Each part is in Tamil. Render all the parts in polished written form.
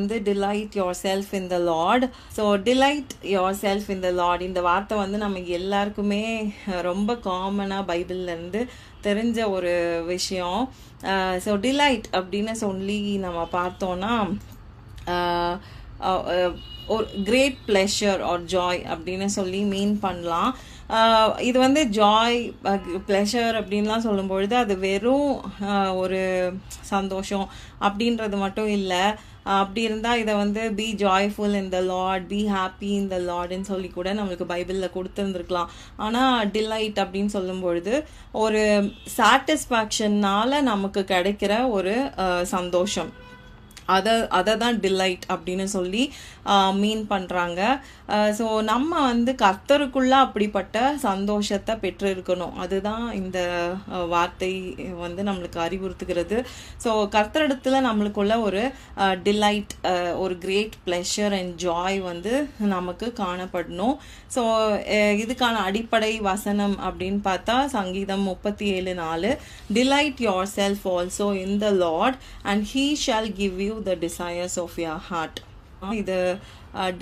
வந்து delight yourself in the Lord. So delight yourself in the Lord இந்த வார்த்தை வந்து நமக்கு எல்லாருக்குமே ரொம்ப காமனாக பைபிள்லேருந்து தெரிஞ்ச ஒரு விஷயம். ஸோ delight அப்படின்னு சொல்லி நம்ம பார்த்தோன்னா ஒரு கிரேட் ப்ளஷர் ஆர் ஜாய் அப்படின்னு சொல்லி மீன் பண்ணலாம். இது வந்து ஜாய் ப்ளஷர் அப்படின்லாம் சொல்லும்பொழுது அது வெறும் ஒரு சந்தோஷம் அப்படின்றது மட்டும் இல்லை. அப்படி இருந்தால் இதை வந்து be joyful in the lord, be happy in the லார்ட்னு சொல்லி கூட நம்மளுக்கு பைபிளில் கொடுத்துருந்துருக்கலாம். ஆனால் டிலைட் அப்படின்னு சொல்லும்பொழுது ஒரு சாட்டிஸ்ஃபேக்ஷன்னால் நமக்கு கிடைக்கிற ஒரு சந்தோஷம், அதை தான் டிலைட் அப்படின்னு சொல்லி மீன் பண்ணுறாங்க. ஸோ நம்ம வந்து கர்த்தருக்குள்ளே அப்படிப்பட்ட சந்தோஷத்தை பெற்றிருக்கணும். அதுதான் இந்த வார்த்தை வந்து நம்மளுக்கு அறிவுறுத்துகிறது. ஸோ கர்த்தரிடத்தில் நம்மளுக்குள்ள ஒரு டிலைட், ஒரு கிரேட் ப்ளஷர் அண்ட் ஜாய் வந்து நமக்கு காணப்படணும். ஸோ இதுக்கான அடிப்படை வசனம் அப்படின்னு பார்த்தா சங்கீதம் 37:4, delight your self also in the Lord and he shawl give you the desires of your heart. இது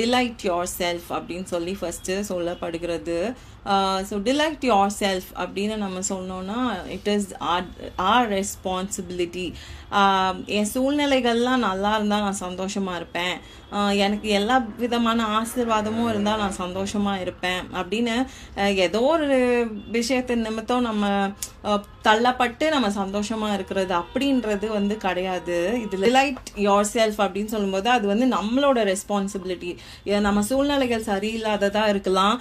டிலைட் யோர் செல்ஃப் அப்படின்னு சொல்லி ஃபஸ்ட்டு சொல்லப்படுகிறது. ஸோ டிலைட் யோர் செல்ஃப் அப்படின்னு நம்ம சொன்னோன்னா இட் இஸ் ஆர் ரெஸ்பான்சிபிலிட்டி. என் சூழ்நிலைகள்லாம் நல்லா இருந்தால் நான் சந்தோஷமாக இருப்பேன், எனக்கு எல்லா விதமான ஆசீர்வாதமும் இருந்தால் நான் சந்தோஷமாக இருப்பேன் அப்படின்னு ஏதோ ஒரு விஷயத்தின் நிமித்தம் நம்ம தள்ளப்பட்டு நம்ம சந்தோஷமாக இருக்கிறது அப்படின்றது வந்து கிடையாது. இது டிலைட் யோர் செல்ஃப் அப்படின்னு சொல்லும்போது அது வந்து நம்மளோட ரெஸ்பான்சிபிலிட்டி. நம்ம சூழ்நிலைகள் சரியில்லாததாக இருக்கலாம்,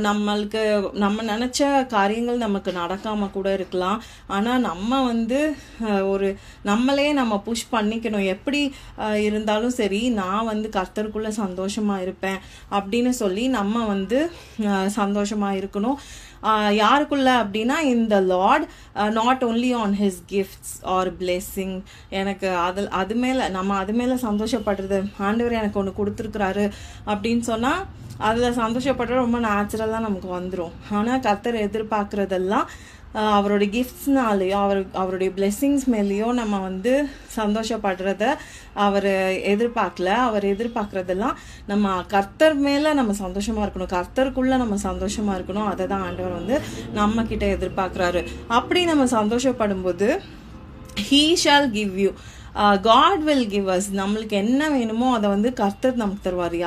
நம்மளுக்கு நம்ம நினச்ச காரியங்கள் நமக்கு நடக்காமல் கூட இருக்கலாம். ஆனால் நம்ம வந்து ஒரு நம்மளே நம்ம புஷ் பண்ணிக்கணும். எப்படி இருந்தாலும் சரி நான் வந்து கர்த்தருக்குள்ளே சந்தோஷமாக இருப்பேன் அப்படின்னு சொல்லி நம்ம வந்து சந்தோஷமாக இருக்கணும். யாருக்குள்ள அப்படின்னா இந்த Lord, not only on his gifts or blessing. எனக்கு அது மேலே நம்ம அது மேலே சந்தோஷப்படுறது, ஆண்டவர் எனக்கு ஒன்று கொடுத்துருக்குறாரு அப்படின்னு சொன்னால் அதில் சந்தோஷப்படுறது ரொம்ப நேச்சுரலாக நமக்கு வந்துடும். ஆனால் கர்த்தர் எதிர்பார்க்குறதெல்லாம் அவருடைய கிஃப்ட்ஸ்னாலேயோ அவருடைய பிளெஸ்ஸிங்ஸ் மேலேயோ நம்ம வந்து சந்தோஷப்படுறத அவர் எதிர்பார்க்கல. அவர் எதிர்பார்க்குறதெல்லாம் நம்ம கர்த்தர் மேலே நம்ம சந்தோஷமாக இருக்கணும், கர்த்தருக்குள்ளே நம்ம சந்தோஷமாக இருக்கணும். அதை தான் ஆண்டவர் வந்து நம்மக்கிட்ட எதிர்பார்க்குறாரு. அப்படி நம்ம சந்தோஷப்படும்போது he shall give you, God will give us. நம்மளுக்கு என்ன வேணுமோ அதை வந்து கர்த்தர் நமக்கு தருவார்.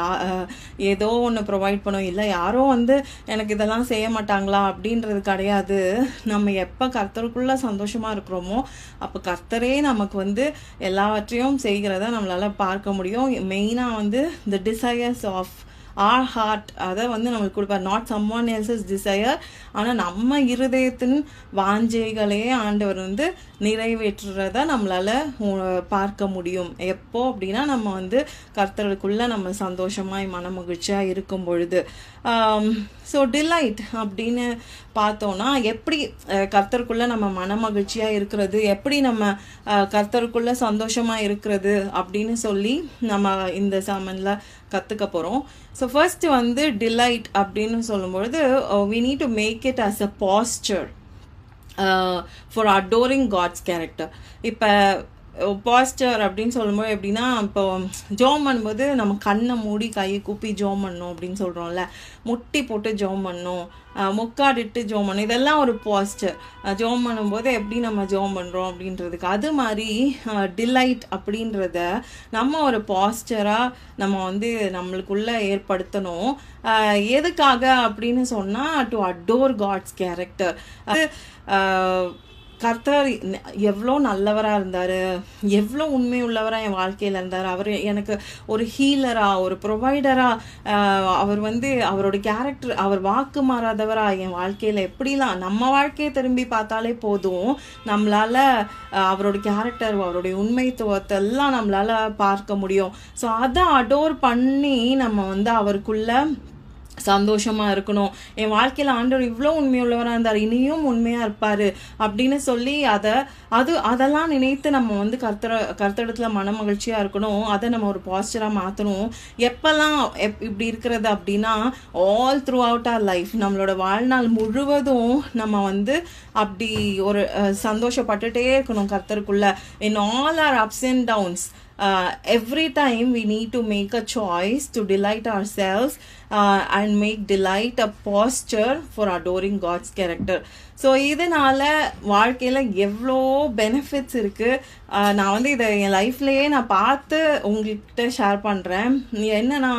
ஏதோ ஒன்று ப்ரொவைட் பண்ணோம், இல்லை யாரோ வந்து எனக்கு இதெல்லாம் செய்ய மாட்டாங்களா அப்படின்றது கிடையாது. நம்ம எப்போ கர்த்தருக்குள்ளே சந்தோஷமாக இருக்கிறோமோ அப்போ கர்த்தரே நமக்கு வந்து எல்லாவற்றையும் செய்கிறத நம்மளால் பார்க்க முடியும். மெயினாக வந்து the desires of our heart அதை வந்து நம்மளுக்கு கொடுப்பார். நாட் someone else's desire, ஆனால் நம்ம இருதயத்தின் வாஞ்சைகளே ஆண்டவர் வந்து நிறைவேற்றுறத நம்மளால் பார்க்க முடியும். எப்போ அப்படின்னா நம்ம வந்து கர்த்தருக்குள்ளே நம்ம சந்தோஷமாய் மன மகிழ்ச்சியாக இருக்கும் பொழுது. ஸோ டிலைட் அப்படின்னு பார்த்தோன்னா எப்படி கர்த்தருக்குள்ளே நம்ம மன மகிழ்ச்சியாக இருக்கிறது, எப்படி நம்ம கர்த்தருக்குள்ளே சந்தோஷமாக இருக்கிறது அப்படின்னு சொல்லி நம்ம இந்த சாமனில் கற்றுக்க போகிறோம். ஸோ ஃபர்ஸ்ட் வந்து டிலைட் அப்படின்னு சொல்லும்பொழுது we need to make it as a posture for adoring God's character. இப்போ பாஸ்டர் அப்படின்னு சொல்லும்போது எப்படின்னா, இப்போ ஜோம் பண்ணும்போது நம்ம கண்ணை மூடி கையை கூப்பி ஜோம் பண்ணணும் அப்படின்னு சொல்கிறோம்ல, முட்டி போட்டு ஜோம் பண்ணணும், முக்காடிட்டு ஜோம் பண்ணணும், இதெல்லாம் ஒரு பாஸ்டர். ஜோம் பண்ணும்போது எப்படி நம்ம ஜோம் பண்ணுறோம் அப்படின்றதுக்கு அது மாதிரி டிலைட் அப்படின்றத நம்ம ஒரு பாஸ்டராக நம்ம வந்து நம்மளுக்குள்ளே ஏற்படுத்தணும். எதுக்காக அப்படின்னு சொன்னால் டு அடோர் காட்ஸ் கேரக்டர். அது கர்த்தர் எவ்வளோ நல்லவராக இருந்தார், எவ்வளோ உண்மை உள்ளவராக என் வாழ்க்கையில் இருந்தார், அவர் எனக்கு ஒரு ஹீலராக, ஒரு ப்ரொவைடராக, அவர் வந்து அவரோட கேரக்டர், அவர் வாக்கு மாறாதவராக என் வாழ்க்கையில் எப்படிலாம் நம்ம வாழ்க்கையை திரும்பி பார்த்தாலே போதும் நம்மளால் அவரோட கேரக்டர், அவருடைய உண்மைத்துவத்தை எல்லாம் நம்மளால் பார்க்க முடியும். ஸோ அதை அடோர் பண்ணி நம்ம வந்து அவருக்குள்ள சந்தோஷமாக இருக்கணும். என் வாழ்க்கையில் ஆண்டவர் இவ்வளோ உண்மையுள்ளவராக இருந்தார், இனியும் உண்மையாக இருப்பார் அப்படின்னு சொல்லி அதெல்லாம் நினைத்து நம்ம வந்து கர்த்தரிடத்தில் மன மகிழ்ச்சியாக இருக்கணும். அதை நம்ம ஒரு பாசிட்டிவாக மாற்றணும். எப்போல்லாம் இப்படி இருக்கிறது அப்படின்னா all throughout our life, நம்மளோட வாழ்நாள் முழுவதும் நம்ம வந்து அப்படி ஒரு சந்தோஷப்பட்டுட்டே இருக்கணும் கர்த்தருக்குள்ள. In all our ups and downs every time we need to make a choice to delight ourselves and make delight a posture for adoring God's character. So இதனால வாழ்க்கையில் எவ்வளோ பெனிஃபிட்ஸ் இருக்குது. நான் வந்து இதை என் லைஃப்லேயே நான் பார்த்து உங்கள்கிட்ட ஷேர் பண்ணுறேன். என்னென்னா,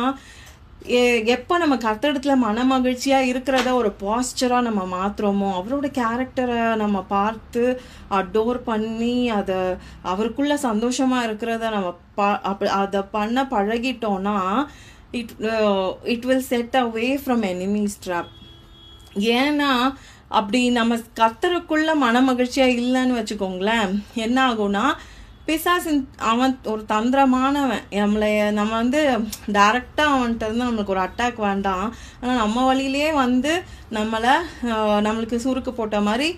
எப்போ நம்ம கர்த்தரிடத்துல மன மகிழ்ச்சியாக இருக்கிறத ஒரு பாஸ்டராக நம்ம மாற்றுறோமோ, அவரோட கேரக்டரை நம்ம பார்த்து அடோர் பண்ணி அதை அவருக்குள்ள சந்தோஷமாக இருக்கிறத நம்ம அதை பண்ண பழகிட்டோன்னா it will set away from enemies trap. ஏன்னா அப்படி நம்ம கர்த்தருக்குள்ள மன மகிழ்ச்சியாக இல்லைன்னு வச்சுக்கோங்களேன், என்ன ஆகும்னா பிசாசின் அவன் ஒரு தந்திரமானவன். நம்ம வந்து டைரெக்டாக அவன்கிட்ட இருந்து நம்மளுக்கு ஒரு அட்டாக் வேண்டாம், ஆனால் நம்ம வழியிலே வந்து நம்மளுக்கு சுருக்கு போட்ட மாதிரி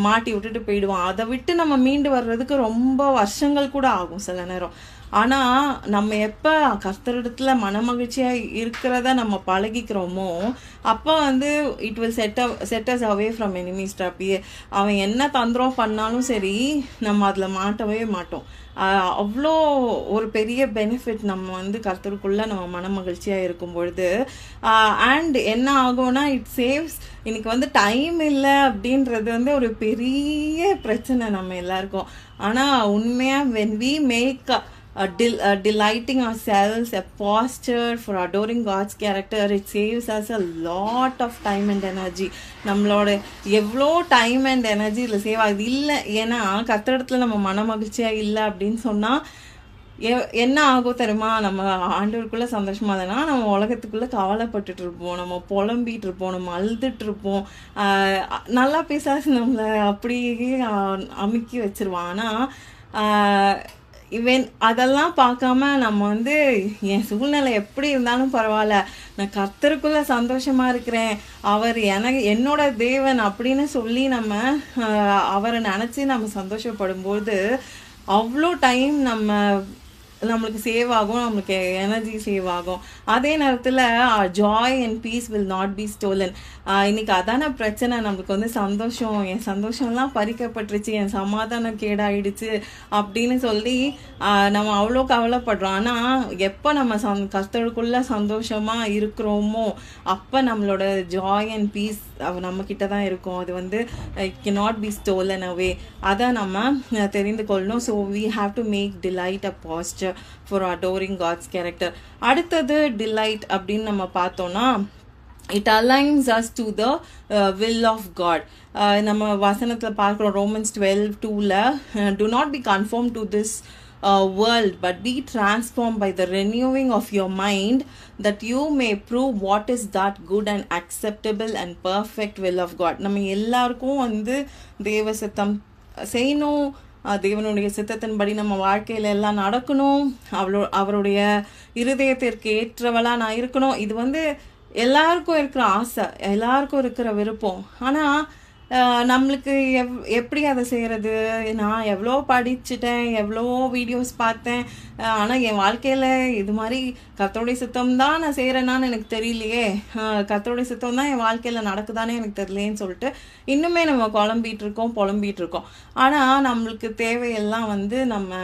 மாட்டி விட்டுட்டு போயிடுவான். அதை விட்டு நம்ம மீண்டு வர்றதுக்கு ரொம்ப வருஷங்கள் கூட ஆகும் சில நேரம். ஆனால் நம்ம எப்போ கர்த்தரிடத்துல மன மகிழ்ச்சியாக இருக்கிறத நம்ம பழகிக்கிறோமோ அப்போ வந்து it will set as away from enemies drop. அவன் என்ன தந்திரம் பண்ணாலும் சரி, நம்ம அதில் மாட்டவே மாட்டோம். அவ்வளோ ஒரு பெரிய பெனிஃபிட் நம்ம வந்து கர்த்தருக்குள்ள நம்ம மன மகிழ்ச்சியாக இருக்கும் பொழுது. அண்ட் என்ன ஆகும்னா, இட் சேவ்ஸ். இன்னைக்கு வந்து டைம் இல்லை அப்படின்றது வந்து ஒரு பெரிய பிரச்சனை நம்ம எல்லாருக்கும். ஆனால் உண்மையாக when we make delighting ourselves a posture for adoring God's character, it saves us a lot of time and energy. நம்மளோட எவ்வளோ டைம் அண்ட் எனர்ஜி இதில் சேவ் ஆகுது. இல்லை ஏன்னா கர்த்தரிடத்துல நம்ம மன மகிழ்ச்சியாக இல்லை அப்படின்னு சொன்னால் என்ன ஆகும் தெரியுமா, நம்ம ஆண்டவருக்குள்ளே சந்தோஷமாக இல்லைன்னா நம்ம உலகத்துக்குள்ளே கவலைப்பட்டுட்டு இருப்போம், நம்ம புலம்பிகிட்டு இருப்போம், நம்ம அழுதுட்டு இருப்போம். நல்லா பேசாது நம்மளை அப்படியே அமுக்கி வச்சிருவான். ஆனால் இவன் அதெல்லாம் பார்க்காம நம்ம வந்து என் சூழ்நிலை எப்படி இருந்தாலும் பரவாயில்ல, நான் கர்த்தருக்குள்ள சந்தோஷமா இருக்கிறேன், அவர் என்னோட தேவன் அப்படின்னு சொல்லி நம்ம அவரை நினச்சி நம்ம சந்தோஷப்படும்போது அவ்வளோ டைம் நம்மளுக்கு சேவ் ஆகும், நம்மளுக்கு எனர்ஜி சேவ் ஆகும். அதே நேரத்தில் joy and peace will not be stolen. இன்னைக்கு அதான பிரச்சனை, நம்மளுக்கு வந்து என் சந்தோஷம்லாம் பறிக்கப்பட்டுருச்சு, என் சமாதானம் கேடாயிடுச்சு அப்படின்னு சொல்லி நம்ம அவ்வளோ கவலைப்படுறோம். ஆனால் எப்போ நம்ம கர்த்தருக்குள்ள சந்தோஷமாக இருக்கிறோமோ அப்போ நம்மளோட ஜாய் அண்ட் பீஸ் நம்மக்கிட்ட தான் இருக்கும். அது வந்து cannot be stolen away. அதை நம்ம தெரிந்து கொள்ளணும். So we have to make delight a posture for adoring God's character. அடுத்தது delight அப்படின்னு நம்ம பார்த்தோம்னா, it aligns us to the will of God. நம்ம வசனத்தில் பார்க்குறோம், Romans 12:2ல do not be conformed to this world but be transformed by the renewing of your mind that you may prove what is that good and acceptable and perfect will of God. நம்ம எல்லாருக்கும் வந்து தேவ சித்தம் செய்யணும், தேவனுடைய சித்தத்தின்படி நம்ம வாழ்க்கையில் எல்லாம் நடக்கணும், அவருடைய இருதயத்திற்கு ஏற்றவளாக நான் இருக்கணும். இது வந்து எல்லாருக்கும் இருக்கிற ஆசை, எல்லாருக்கும் இருக்கிற விருப்பம். ஆனால் நம்மளுக்கு எப்படி அதை செய்கிறது? நான் எவ்வளோ படிச்சுட்டேன், எவ்வளோ வீடியோஸ் பார்த்தேன், ஆனால் என் வாழ்க்கையில் இது மாதிரி கர்த்தருடைய சித்தம் தான் நான் செய்கிறேன்னான்னு எனக்கு தெரியலையே, கர்த்தருடைய சித்தம் தான் என் வாழ்க்கையில் நடக்குதானே எனக்கு தெரியலேன்னு சொல்லிட்டு இன்னுமே நம்ம புலம்பிகிட்டு இருக்கோம். ஆனால் நம்மளுக்கு தேவையெல்லாம் வந்து நம்ம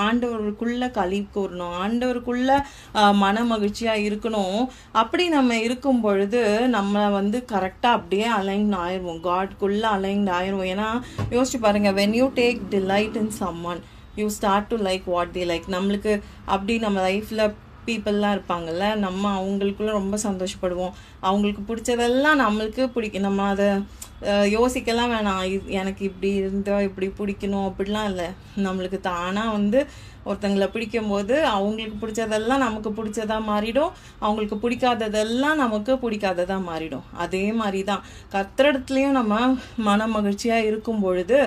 ஆண்டவருக்குள்ளே களி கூறணும், ஆண்டவருக்குள்ளே மன மகிழ்ச்சியாக இருக்கணும். அப்படி நம்ம இருக்கும் பொழுது நம்ம வந்து கரெக்டாக அப்படியே அலைன் ஆயிடுவோம், காட்குள்ளே அலைன்ட் ஆயிரும். ஏன்னா யோசிச்சு பாருங்க, when you take delight in someone you start to like what they like. நம்மளுக்கு அப்படி நம்ம லைஃப்ல பீப்புளெலாம் இருப்பாங்கல்ல, நம்ம அவங்களுக்குள்ள ரொம்ப சந்தோஷப்படுவோம், அவங்களுக்கு பிடிச்சதெல்லாம் நம்மளுக்கு பிடிக்கும். நம்ம அதை யோசிக்கலாம் வேணாம், எனக்கு இப்படி இருந்தால் இப்படி பிடிக்கணும் அப்படிலாம் இல்லை. நம்மளுக்கு தானாக வந்து ஒருத்தங்களை பிடிக்கும்போது அவங்களுக்கு பிடிச்சதெல்லாம் நமக்கு பிடிச்சதாக மாறிடும், அவங்களுக்கு பிடிக்காததெல்லாம் நமக்கு பிடிக்காததாக மாறிடும். அதே மாதிரி தான் கர்த்தரிடத்துலேயும் நம்ம மன மகிழ்ச்சியாக இருக்கும் பொழுது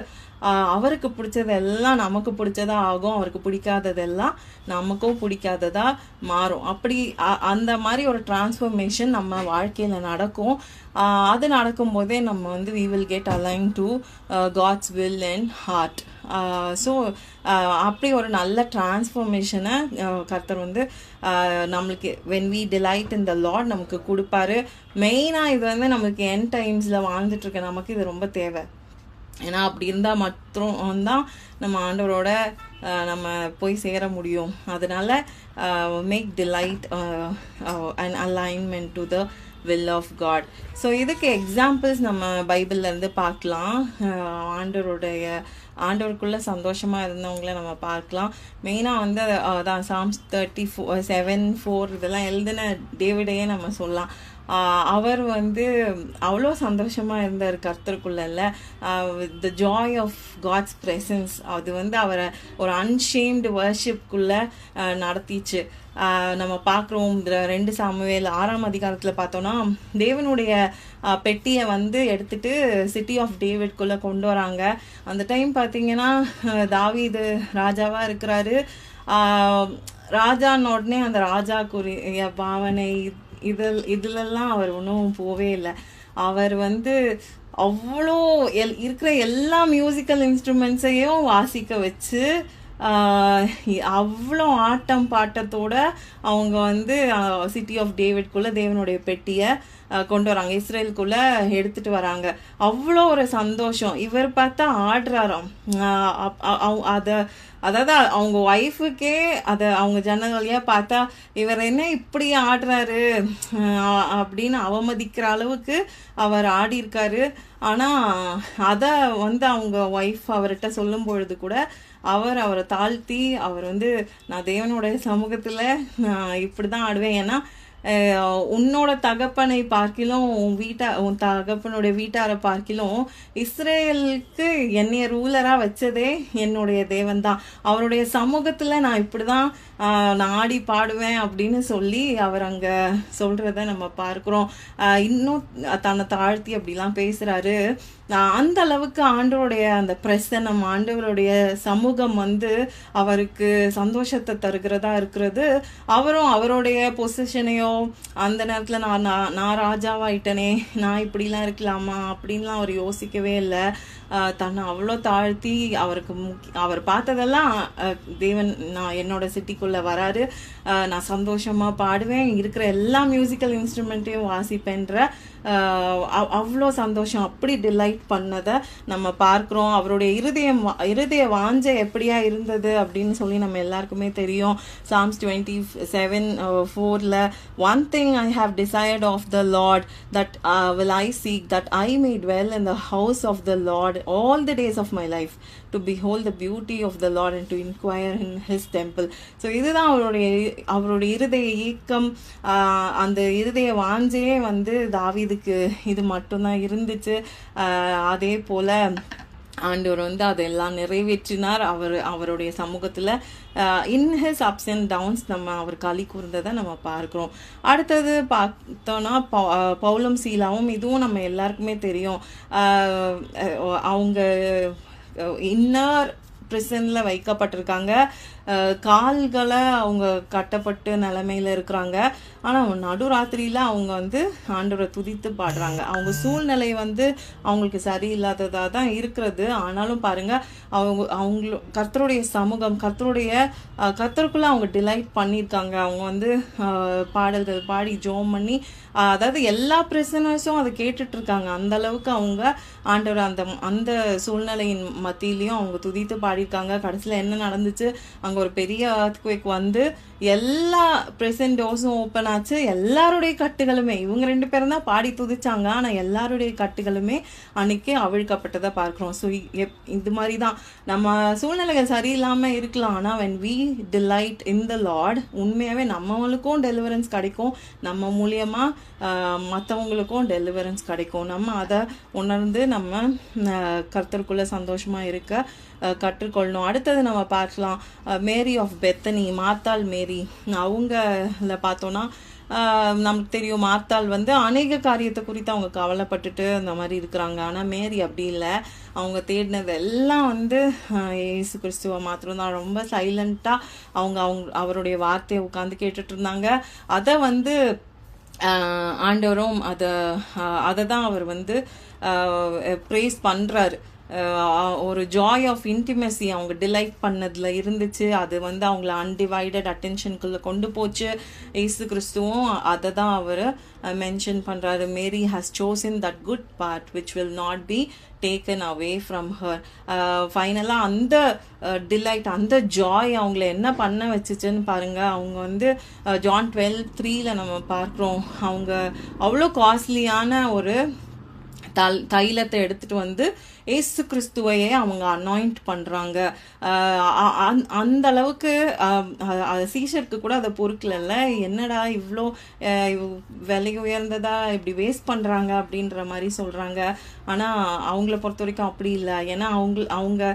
அவருக்கு பிடிச்சதெல்லாம் நமக்கு பிடிச்சதா ஆகும், அவருக்கு பிடிக்காததெல்லாம் நமக்கும் பிடிக்காததா மாறும். அப்படி அந்த மாதிரி ஒரு டிரான்ஸ்ஃபர்மேஷன் நம்ம வாழ்க்கையில் நடக்கும். அது நடக்கும்போதே நம்ம வந்து we will get aligned to God's will and heart. So அப்படி ஒரு நல்ல டிரான்ஸ்ஃபர்மேஷனை கர்த்தர் வந்து நம்மளுக்கு when we delight in the Lord நமக்கு கொடுப்பாரு. மெயினாக இது வந்து நம்மளுக்கு எண்ட் டைம்ஸில் வாழ்ந்துட்டுருக்க நமக்கு இது ரொம்ப தேவை. ஏன்னா அப்படி இருந்தால் மட்டும் தான் நம்ம ஆண்டவரோட நம்ம போய் சேர முடியும். அதனால make delight and alignment to the will of God. So இதுக்கு எக்ஸாம்பிள்ஸ் நம்ம பைபிள்லேருந்து பார்க்கலாம். ஆண்டவருக்குள்ளே சந்தோஷமாக இருந்தவங்கள நம்ம பார்க்கலாம். மெயினாக வந்து அதான் Psalms 37:4 இதெல்லாம் எழுதின டேவிடையே நம்ம சொல்லலாம். அவர் வந்து அவ்வளோ சந்தோஷமாக இருந்தார் கர்த்தருக்குள்ள. The joy of God's presence அது வந்து அவரை ஒரு அன்ஷேம்டு வர்ஷிப்குள்ளே நடத்திச்சு. நம்ம பார்க்குறோம் 2 சாமுவேல் 6ஆம் அதிகாரத்தில் பார்த்தோன்னா தேவனுடைய பெட்டியை வந்து எடுத்துட்டு சிட்டி ஆஃப் டேவிட்குள்ளே கொண்டு வராங்க. அந்த டைம் பார்த்தீங்கன்னா தாவீது ராஜாவாக இருக்கிறாரு. ராஜான்னு உடனே அந்த ராஜாக்குரிய பாவனை இதுலெல்லாம் அவர் ஒன்றும் போவே இல்லை. அவர் வந்து அவ்வளோ இருக்கிற எல்லா மியூசிக்கல் இன்ஸ்ட்ருமெண்ட்ஸையும் வாசிக்க வச்சு அவ்வளோ ஆட்டம் பாட்டத்தோட அவங்க வந்து சிட்டி ஆஃப் டேவிட்குள்ளே தேவனுடைய பெட்டியை கொண்டு வராங்க, இஸ்ரேலுக்குள்ளே எடுத்துகிட்டு வராங்க. அவ்வளோ ஒரு சந்தோஷம். இவர் பார்த்தா ஆடுறாராம். அதாவது அவங்க ஒய்ஃபுக்கே அவங்க ஜன்னல் வழியாக பார்த்தா இவர் என்ன இப்படி ஆடுறாரு அப்படின்னு அவமதிக்கிற அளவுக்கு அவர் ஆடியிருக்காரு. ஆனால் அதை வந்து அவங்க ஒய்ஃப் அவர்கிட்ட சொல்லும் பொழுது கூட அவரை தாழ்த்தி அவர் வந்து நான் தேவனுடைய சமூகத்தில் இப்படி தான் ஆடுவேன், ஏன்னா உன்னோட தகப்பனை பார்க்கிலும் உன் தகப்பனுடைய வீட்டாரை பார்க்கிலும் இஸ்ரேலுக்கு என்னைய ரூலராக வச்சதே என்னுடைய தேவன் தான், அவருடைய சமூகத்தில் நான் இப்படி தான் நான் ஆடி பாடுவேன் அப்படின்னு சொல்லி அவர் அங்கே சொல்கிறத நம்ம பார்க்குறோம். இன்னும் தன்னை தாழ்த்தி அப்படிலாம் பேசுகிறாரு. அந்த அளவுக்கு ஆண்டவருடைய அந்த பிரசன்னம், ஆண்டவருடைய சமூகம் வந்து அவருக்கு சந்தோஷத்தை தருகிறதா இருக்கிறது. அவரும் அவருடைய பொசிஷனையோ அந்த நேரத்தில் நான் ராஜாவாயிட்டனே, நான் இப்படிலாம் இருக்கலாமா அப்படின்லாம் அவர் யோசிக்கவே இல்லை. தன்னை அவ்வளோ தாழ்த்தி அவர் பார்த்ததெல்லாம் தேவன் நான் என்னோட சிட்டிக்குள்ளே வராரு, நான் சந்தோஷமாக பாடுவேன், இருக்கிற எல்லா மியூசிக்கல் இன்ஸ்ட்ருமெண்ட்டையும் வாசிப்பேன்ற அவ்வளோ சந்தோஷம், அப்படி டிலைட் பண்ணதை நம்ம பார்க்குறோம். அவருடைய இருதய வாஞ்சை எப்படியா இருந்தது அப்படின்னு சொல்லி நம்ம எல்லாருக்குமே தெரியும். Psalms 27:4 one thing I have desired of the Lord, that will I seek, that I may dwell in the house of the Lord all the days of my life, to behold the beauty of the Lord and to inquire in his temple. So இதுதான் அவருடைய இருதய ஏக்கம், அந்த இருதய வாஞ்சையே வந்து தாவீதுக்கு இது மட்டும்தான் இருந்துச்சு. அதே போல் ஆண்டவர் வந்து அதெல்லாம் நிறைவேற்றினார். அவருடைய சமூகத்தில் in his ups and downs நம்ம அவர் களி கூர்ந்ததை நம்ம பார்க்குறோம். அடுத்தது பார்த்தோன்னா பவுலும் சீலாவும், இதுவும் நம்ம எல்லாருக்குமே தெரியும். அவங்க இன்னர் பிரிசனில் வைக்கப்பட்டிருக்காங்க, கால்களை அவங்க கட்டப்பட்டு நிலைமையில் இருக்கிறாங்க. ஆனால் நடுராத்திரியில் அவங்க வந்து ஆண்டவரை துதித்து பாடுறாங்க. அவங்க சூழ்நிலை வந்து அவங்களுக்கு சரியில்லாததாக தான் இருக்கிறது. ஆனாலும் பாருங்கள், கர்த்தருடைய சமூகம், கர்த்தருக்குள்ளே அவங்க டிலைட் பண்ணியிருக்காங்க. அவங்க வந்து பாடல்கள் பாடி ஜோம் பண்ணி, அதாவது எல்லா பிரசனர்ஸும் அதை கேட்டுட்ருக்காங்க. அந்த அளவுக்கு அவங்க ஆண்டவர் அந்த சூழ்நிலையின் மத்தியிலையும் அவங்க துதித்து பாடியிருக்காங்க. கடைசியில் என்ன நடந்துச்சு, அங்கே ஒரு பெரிய earthquake வந்து எல்லா பிரசன்ட் டோர்ஸும் ஓப்பன் ஆச்சு. எல்லாருடைய கட்டுகளுமே, இவங்க 2 பேரும் தான் பாடி துதிச்சாங்க, ஆனால் எல்லாருடைய கட்டுகளுமே அன்னைக்கு அவிழ்க்கப்பட்டதை பார்க்குறோம். ஸோ இது மாதிரி தான் நம்ம சூழ்நிலைகள் சரியில்லாமல் இருக்கலாம், ஆனால் when we delight in the Lord, உண்மையாகவே நம்மளுக்கும் டெலிவரன்ஸ் கிடைக்கும், நம்ம மூலியமாக மற்றவங்களுக்கும் டெலிவரன்ஸ் கிடைக்கும். நம்ம அதை உணர்ந்து நம்ம கர்த்தருக்குள்ளே சந்தோஷமாக இருக்க கற்றுக்கொள்ளணும். அடுத்தது நம்ம பார்க்கலாம் மேரி ஆஃப் பெத்தனி, மார்த்தாள் மேரி. அவங்கள பார்த்தோன்னா நமக்கு தெரியும், மார்த்தாள் வந்து அநேக காரியத்தை குறித்து அவங்க கவலைப்பட்டுட்டு அந்த மாதிரி இருக்கிறாங்க. ஆனால் மேரி அப்படி இல்லை. அவங்க தேடினது எல்லாம் வந்து இயேசு கிறிஸ்துவை மாத்திரம்தான். ரொம்ப சைலண்ட்டாக அவருடைய வார்த்தையை உட்காந்து கேட்டுட்டு இருந்தாங்க. அதை வந்து ஆண்டவரும் அதை தான் அவர் வந்து ப்ரேஸ் பண்ணுறாரு. ஒரு ஜாய் ஆஃப் இன்டிமெசி அவங்க டிலைட் பண்ணதில் இருந்துச்சு. அது வந்து அவங்கள அன்டிவைடட் அட்டென்ஷனுக்குள்ளே கொண்டு போச்சு. இயேசு கிறிஸ்துவும் அதை தான் அவர் மென்ஷன் பண்ணுறாரு. Mary has chosen that good part which will not be taken away from her. ஃபைனலாக அந்த டிலைட், அந்த ஜாய் அவங்கள என்ன பண்ண வச்சுச்சுன்னு பாருங்கள். அவங்க வந்து ஜான் 12:3 நம்ம பார்க்குறோம். அவங்க அவ்வளோ காஸ்ட்லியான ஒரு தைலத்தை எடுத்துட்டு வந்து ஏசு கிறிஸ்துவையே அவங்க அனாயிண்ட் பண்ணுறாங்க. அந்த அளவுக்கு சீஷருக்கு கூட அதை பொறுக்கல. என்னடா இவ்வளோ விலை உயர்ந்ததா இப்படி வேஸ்ட் பண்ணுறாங்க அப்படின்ற மாதிரி சொல்கிறாங்க. ஆனால் அவங்கள பொறுத்த வரைக்கும் அப்படி இல்லை. ஏன்னா அவங்க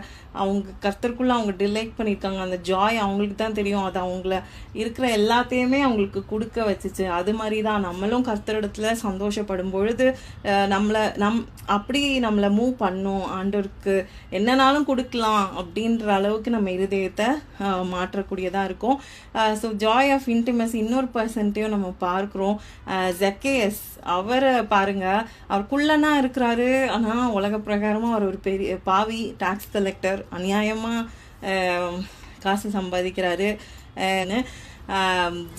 கர்த்தருக்குள்ளே அவங்க டிலைட் பண்ணியிருக்காங்க. அந்த ஜாய் அவங்களுக்கு தான் தெரியும். அது அவங்கள இருக்கிற எல்லாத்தையுமே அவங்களுக்கு கொடுக்க வச்சுச்சு. அது மாதிரி தான் நம்மளும் கர்த்தரிடத்துல சந்தோஷப்படும் பொழுது அப்படி நம்மளை மூவ் பண்ணும். ஆண்டவருக்கு என்னன்னாலும் கொடுக்கலாம் அப்படின்ற அளவுக்கு நம்ம இருதயத்தை மாற்றக்கூடியதாக இருக்கும். ஸோ ஜாய் ஆஃப் இன்டிமெசி இன்னொரு பர்சன்ட்டையும் நம்ம பார்க்குறோம். ஜக்கேயஸ், அவரை பாருங்க, அவர் குள்ளனா இருக்கிறாரு. ஆனால் உலக பிரகாரமாக அவர் ஒரு பெரிய பாவி டாக்ஸ் கலெக்டர், அநியாயமாக காசு சம்பாதிக்கிறாரு.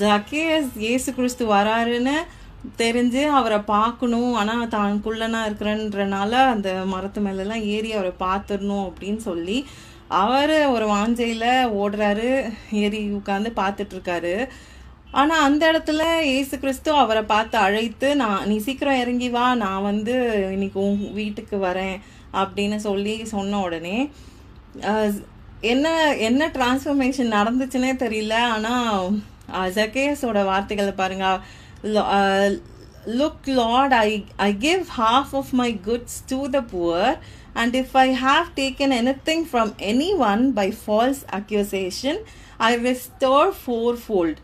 ஜக்கேயஸ் இயேசு கிறிஸ்து வராருன்னு தெரிஞ்சு அவரை பார்க்கணும், ஆனால் தான் குள்ளனா இருக்கிறன்றனால அந்த மரத்து மேலெல்லாம் ஏறி அவரை பார்த்துடணும் அப்படின்னு சொல்லி அவர் ஒரு வாஞ்சையில் ஓடுறாரு. ஏறி உட்காந்து பார்த்துட்ருக்காரு. ஆனால் அந்த இடத்துல இயேசு கிறிஸ்து அவரை பார்த்து அழைத்து, நீ சீக்கிரம் இறங்கி வா, நான் வந்து இன்னைக்கு உன் வீட்டுக்கு வரேன் அப்படின்னு சொல்லி சொன்ன உடனே என்ன டிரான்ஸ்ஃபர்மேஷன் நடந்துச்சுன்னே தெரியல. ஆனால் ஜக்கேயஸோட வார்த்தைகளை பாருங்க. Look, Lord, I give half of my goods to the poor, and if I have taken anything from anyone by false accusation, I restore fourfold.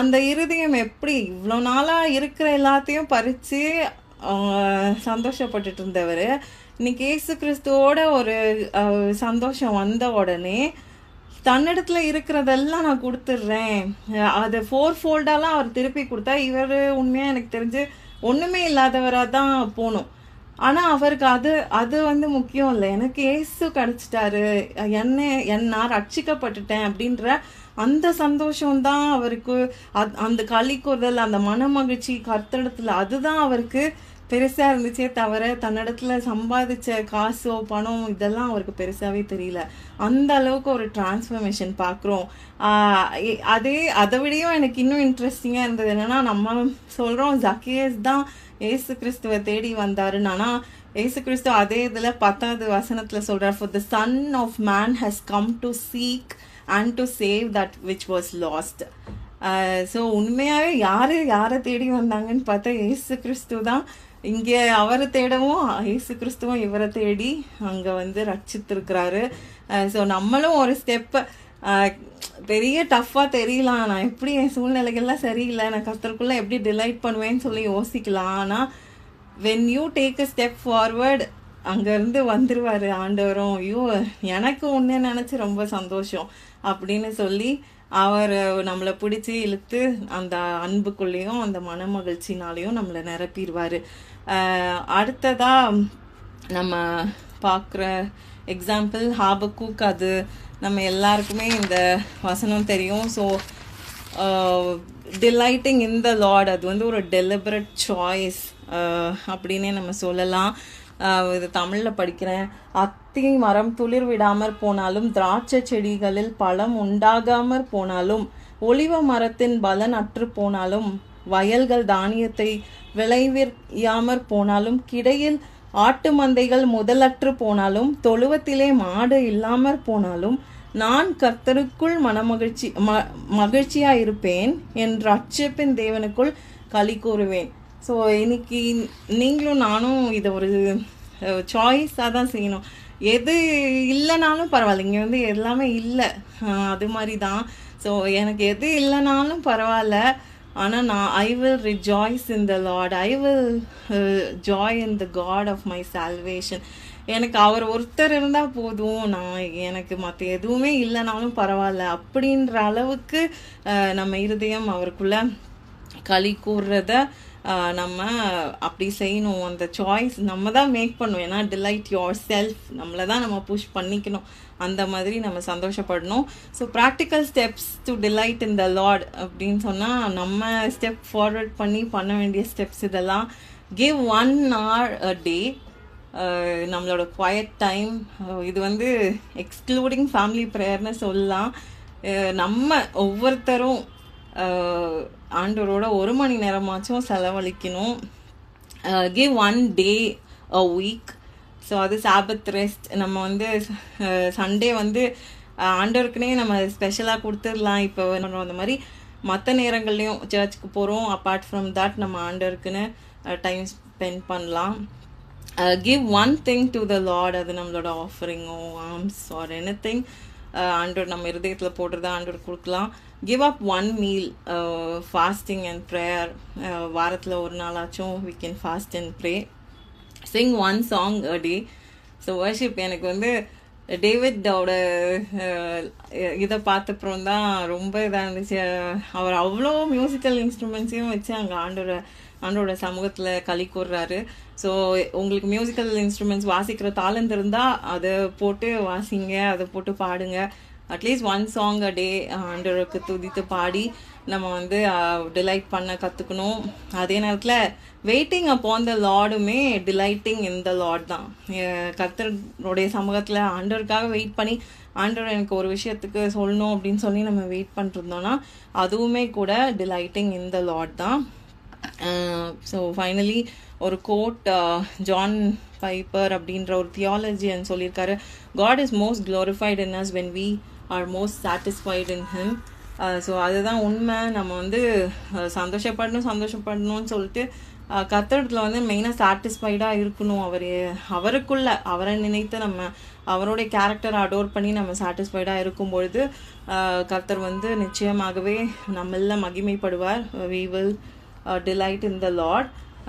அந்த இருதயம் எப்படி இவ்வளோ நாளாக இருக்கிற எல்லாத்தையும் பறித்து சந்தோஷப்பட்டுட்டு இருந்தவர், இன்னைக்கு இயேசு கிறிஸ்துவோட ஒரு சந்தோஷம் வந்த உடனே தன்னிடத்துல இருக்கிறதெல்லாம் நான் கொடுத்துட்றேன், அதை 4-fold அவர் திருப்பி கொடுத்தா இவர் உண்மையாக எனக்கு தெரிஞ்சு ஒன்றுமே இல்லாதவராக தான் போகணும். ஆனால் அவருக்கு அது வந்து முக்கியம் இல்லை. எனக்கு ஏசு கிடச்சிட்டாரு, நான் ரட்சிக்கப்பட்டுட்டேன் அப்படின்ற அந்த சந்தோஷம்தான் அவருக்கு, அந்த களி கூறுதல், அந்த மன மகிழ்ச்சி கர்த்தரிடத்துல அதுதான் அவருக்கு பெருசாக இருந்துச்சே தவிர தன்னிடத்துல சம்பாதிச்ச காசோ பணம் இதெல்லாம் அவருக்கு பெருசாகவே தெரியல. அந்த அளவுக்கு ஒரு டிரான்ஸ்ஃபர்மேஷன் பார்க்குறோம். அதை விடையும் எனக்கு இன்னும் இன்ட்ரெஸ்டிங்காக இருந்தது என்னென்னா, நம்ம சொல்கிறோம் ஜக்கேயஸ் தான் ஏசு கிறிஸ்துவை தேடி வந்தாருன்னு. ஆனால் ஏசு கிறிஸ்து அதே இதில் 10வது வசனத்தில் சொல்கிறார், for the son of man has come to seek and to save that which was lost. So உண்மையாகவே யாரை தேடி வந்தாங்கன்னு பார்த்தா ஏசு கிறிஸ்து தான். இங்கே அவரை தேடவும் ஏசு கிறிஸ்துவும் இவரை தேடி அங்கே வந்து ரட்சித்திருக்கிறாரு. ஸோ நம்மளும் ஒரு ஸ்டெப்பு பெரிய டஃப்பாக தெரியலாம், நான் எப்படி என் சூழ்நிலைகள்லாம் சரியில்லை, நான் கர்த்தருக்குள்ளே எப்படி டிலைட் பண்ணுவேன்னு சொல்லி யோசிக்கலாம். ஆனால் when you take a step forward அங்கேருந்து வந்துடுவார் ஆண்டவரும். ஐயோ எனக்கு ஒன்றே நினச்சி ரொம்ப சந்தோஷம் அப்படின்னு சொல்லி அவர் நம்மளை பிடிச்சி இழுத்து அந்த அன்புக்குள்ளேயும் அந்த மன மகிழ்ச்சினாலேயும் நம்மளை நிரப்பிடுவார். அடுத்ததாக நம்ம பார்க்குற எக்ஸாம்பிள் ஹாபக்கூக். அது நம்ம எல்லாருக்குமே இந்த வசனம் தெரியும். So delighting in the Lord, அது வந்து ஒரு டெலிபரேட் சாய்ஸ் அப்படின்னே நம்ம சொல்லலாம். இது தமிழில் படிக்கிறேன். அத்தி மரம் துளிர் விடாமற் போனாலும், திராட்சை செடிகளில் பழம் உண்டாகாமற் போனாலும், ஒலிவ மரத்தின் பலன் அற்று போனாலும், வயல்கள் தானியத்தை விளைவியாமற் போனாலும், கிடையில் ஆட்டு மந்தைகள் முதலற்று போனாலும், தொழுவத்திலே மாடு இல்லாமற் போனாலும், நான் கர்த்தருக்குள் மகிழ்ச்சியாயிருப்பேன், என் ரட்சிப்பின் தேவனுக்குள் களி கூறுவேன். ஸோ இன்னைக்கு நீங்களும் நானும் இதை ஒரு சாய்ஸாக தான் செய்யணும். எது இல்லைனாலும் பரவாயில்ல, இங்கே வந்து எல்லாமே இல்லை, அது மாதிரி தான். ஸோ எனக்கு எது இல்லைனாலும் பரவாயில்ல, ஆனால் I will rejoice in the Lord, I will joy in the God of my salvation. எனக்கு அவர் ஒருத்தர் இருந்தால் போதும், எனக்கு மற்ற எதுவுமே இல்லைனாலும் பரவாயில்ல அப்படின்ற அளவுக்கு நம்ம இருதயம் அவருக்குள்ள களி கூறுறத நம்ம அப்படி செய்யணும். அந்த சாய்ஸ் நம்ம தான் மேக் பண்ணணும். ஏன்னா டிலைட் யுவர் செல்ஃப், நம்மளை தான் நம்ம புஷ் பண்ணிக்கணும். அந்த மாதிரி நம்ம சந்தோஷப்படணும். So practical steps to delight in the lord அப்படின்னு சொன்னால் நம்ம ஸ்டெப் ஃபார்வர்ட் பண்ண வேண்டிய ஸ்டெப்ஸ் இதெல்லாம். கிவ் 1 hour a day, நம்மளோட குவைட் டைம். இது வந்து எக்ஸ்க்ளூடிங் ஃபேமிலி ப்ரேயர்னு சொல்லலாம். நம்ம ஒவ்வொருத்தரும் ஆண்டவரோட 1 மணி நேரமாச்சும் செலவழிக்கணும். Give 1 day a week. So அது சாபத் ரெஸ்ட். நம்ம வந்து சண்டே வந்து ஆண்டவருக்குனே நம்ம ஸ்பெஷலாக கொடுத்துடலாம். இப்போ அந்த மாதிரி மற்ற நேரங்கள்லையும் சர்ச்சுக்கு போகிறோம், அப்பார்ட் ஃப்ரம் தட் நம்ம ஆண்டவருக்குன்னு டைம் ஸ்பெண்ட் பண்ணலாம். Give 1 thing to the Lord. அது நம்மளோட ஆஃபரிங்கோ ஆர்ம்ஸ் ஆர் எனிதிங் ஆண்டவர் நம்ம இருதயத்தில் போடுறதா ஆண்டவர் கொடுக்கலாம். Give up 1 meal, fasting and prayer. வாரத்தில் ஒரு நாளாச்சும் we can fast and pray. sing 1 song a day. So worship எனக்கு வந்து டேவிட்டோட இதை பார்த்தப்புறம் தான் ரொம்ப இதாக இருந்துச்சு. அவர் அவ்வளோ மியூசிக்கல் இன்ஸ்ட்ருமெண்ட்ஸையும் வச்சு அங்கே ஆண்டோட சமூகத்தில் களி கூறுறாரு. ஸோ உங்களுக்கு மியூசிக்கல் இன்ஸ்ட்ருமெண்ட்ஸ் வாசிக்கிற தாளந்து இருந்தால் அதை போட்டு வாசிங்க, அதை போட்டு பாடுங்க. அட்லீஸ்ட் 1 song a day ஆண்டவருக்கு துதித்து பாடி நம்ம வந்து டிலைட் பண்ண கற்றுக்கணும். அதே நேரத்தில் வெயிட்டிங் அப்பான் த லார்டுமே டிலைட்டிங் இன் த லார்ட் தான். கர்த்தருடைய சமூகத்தில் ஆண்டவருக்காக வெயிட் பண்ணி ஆண்டவர் எனக்கு ஒரு விஷயத்துக்கு சொல்லணும் அப்படின்னு சொல்லி நம்ம வெயிட் பண்ணிருந்தோம்னா அதுவுமே கூட டிலைட்டிங் இன் த லார்ட் தான். ஸோ ஃபைனலி ஒரு கோட் ஜான் பைப்பர் அப்படின்ற ஒரு தியாலஜியன் சொல்லியிருக்காரு. God is most glorified in us when we are most satisfied in him. So அதுதான் உண்மை. நம்ம வந்து சந்தோஷப்படணும்னு சொல்லிட்டு கர்த்தரிடத்தில் வந்து மெயினாக சாட்டிஸ்ஃபைடாக இருக்கணும். அவரை நினைத்து நம்ம அவருடைய கேரக்டரை அடோர் பண்ணி நம்ம சாட்டிஸ்ஃபைடாக இருக்கும் பொழுது கர்த்தர் வந்து நிச்சயமாகவே நம்மள மகிமைப்படுவார். we will delight in the Lord.